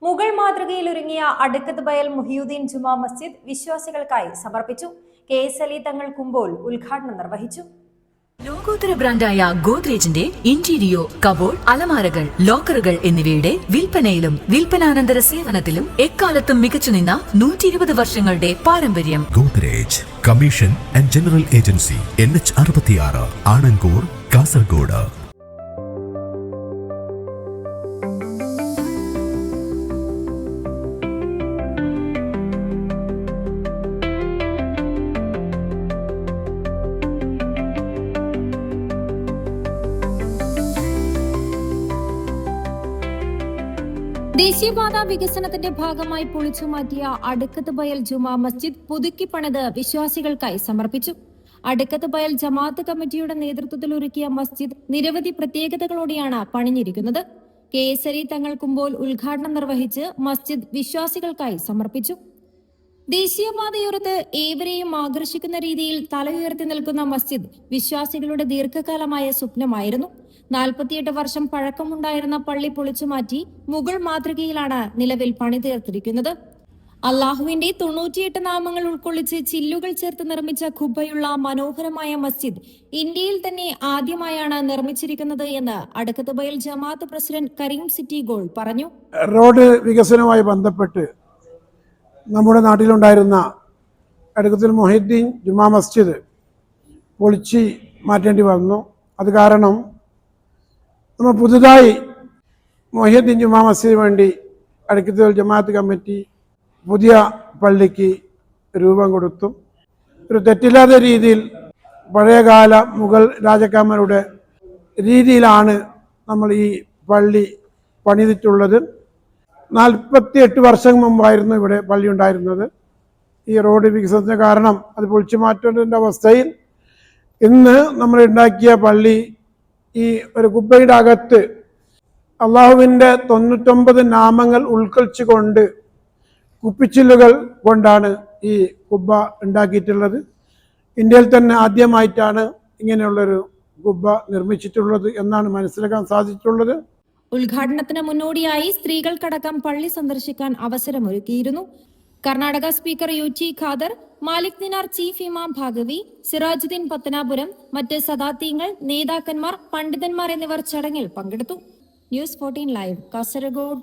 മുഗൾ മാതൃകയിൽ ഒരുങ്ങിയ അടുക്കത്ത് ബയൽ മുഹിയുദ്ദീൻ ജുമാ മസ്ജിദ് വിശ്വാസികൾക്കായി സമർപ്പിച്ചു. KS അലി തങ്ങൾ കുമ്പോൾ ഉദ്ഘാടനം നിർവഹിച്ചു. ലോകോത്തര ബ്രാൻഡായ ഗോദ്രേജിന്റെ ഇന്റീരിയോ, കബോർഡ്, അലമാരകൾ, ലോക്കറുകൾ എന്നിവയുടെ വിൽപ്പനയിലും വിൽപ്പനാനന്തര സേവനത്തിലും എക്കാലത്തും മികച്ചുനിന്ന 120 വർഷങ്ങളുടെ പാരമ്പര്യം. Godrej commission and general agency, NH66, Anangoor, Kasaragod. ദേശീയപാത വികസനത്തിന്റെ ഭാഗമായി പൊളിച്ചുമാറ്റിയ അടുക്കത്ത് ബയൽ ജുമാ മസ്ജിദ് പുതുക്കി പണിത് വിശ്വാസികൾക്കായി സമർപ്പിച്ചു. അടുക്കത്ത് ബയൽ ജമാഅത്ത് കമ്മിറ്റിയുടെ നേതൃത്വത്തിൽ ഒരുക്കിയ മസ്ജിദ് നിരവധി പ്രത്യേകതകളോടെയാണ് പണിഞ്ഞിരിക്കുന്നത്. KS അലി തങ്ങൾ കുമ്പോൾ ഉദ്ഘാടനം നിർവഹിച്ച് മസ്ജിദ് വിശ്വാസികൾക്കായി സമർപ്പിച്ചു. ദേശീയപാതയോരത്ത് ഏവരെയും ആകർഷിക്കുന്ന രീതിയിൽ തല ഉയർത്തി നിൽക്കുന്ന മസ്ജിദ് വിശ്വാസികളുടെ ദീർഘകാലമായ സ്വപ്നമായിരുന്നു. 48 വർഷം പഴക്കമുണ്ടായിരുന്ന പള്ളി പൊളിച്ചുമാറ്റി മുഗൾ മാതൃകയിലാണ് നിലവിൽ പണിതീർത്തിരിക്കുന്നത്. അള്ളാഹുവിന്റെ 98 നാമങ്ങൾ ഉൾക്കൊള്ളിച്ച് ചില്ലുകൾ ചേർത്ത് നിർമ്മിച്ച ഖുബ്ബയുള്ള മനോഹരമായ മസ്ജിദ് ഇന്ത്യയിൽ തന്നെ ആദ്യമായാണ് നിർമ്മിച്ചിരിക്കുന്നത് എന്ന് അടുക്കത്ത് ബയൽ ജമാഅത്ത് പ്രസിഡന്റ് കരീം സിറ്റി ഗോൾ പറഞ്ഞു. റോഡ് വികസനവുമായി ബന്ധപ്പെട്ട് നമ്മുടെ നാട്ടിലുണ്ടായിരുന്ന അടുക്കത്തിൽ മുഹിയുദ്ദീൻ ജുമാ മസ്ജിദ് പൊളിച്ച് മാറ്റേണ്ടി വന്നു. അത് കാരണം നമ്മൾ പുതുതായി മുഹിയുദ്ദീൻ ജുമാ മസ്ജിദിന് വേണ്ടി അടുക്കത്തിൽ ജമാഅത്ത് കമ്മിറ്റി പുതിയ പള്ളിക്ക് രൂപം കൊടുത്തു. ഒരു തെറ്റില്ലാത്ത രീതിയിൽ പഴയകാല മുഗൾ രാജാക്കന്മാരുടെ രീതിയിലാണ് നമ്മൾ ഈ പള്ളി പണിതിട്ടുള്ളത്. 48 വർഷം മുമ്പായിരുന്നു ഇവിടെ പള്ളി ഉണ്ടായിരുന്നത്. ഈ റോഡ് വികസനത്തിന് കാരണം അത് പൊളിച്ചു മാറ്റേണ്ട അവസ്ഥയിൽ ഇന്ന് നമ്മൾ ഉണ്ടാക്കിയ പള്ളി ഈ ഒരു കുബ്ബയുടെ അകത്ത് അള്ളാഹുവിൻ്റെ 99 നാമങ്ങൾ ഉൾക്കൊള്ളിച്ചുകൊണ്ട് കുപ്പിച്ചില്ലുകൾ കൊണ്ടാണ് ഈ കുബ്ബ ഉണ്ടാക്കിയിട്ടുള്ളത്. ഇന്ത്യയിൽ തന്നെ ആദ്യമായിട്ടാണ് ഇങ്ങനെയുള്ളൊരു കുബ്ബ നിർമ്മിച്ചിട്ടുള്ളത് എന്നാണ് മനസ്സിലാക്കാൻ സാധിച്ചിട്ടുള്ളത്. ഉദ്ഘാടനത്തിന് മുന്നോടിയായി സ്ത്രീകൾക്കടക്കം പള്ളി സന്ദർശിക്കാൻ അവസരമൊരുക്കിയിരുന്നു. കർണാടക സ്പീക്കർ UT ഖാദർ, മാലിക് ദിനാർ ചീഫ് ഇമാം ഭാഗവി, സിറാജുദ്ദീൻ പത്തനാപുരം, മറ്റ് സദാത്യങ്ങൾ, നേതാക്കന്മാർ, പണ്ഡിതന്മാർ എന്നിവർ ചടങ്ങിൽ പങ്കെടുത്തു. News 14 live, Kasaragod.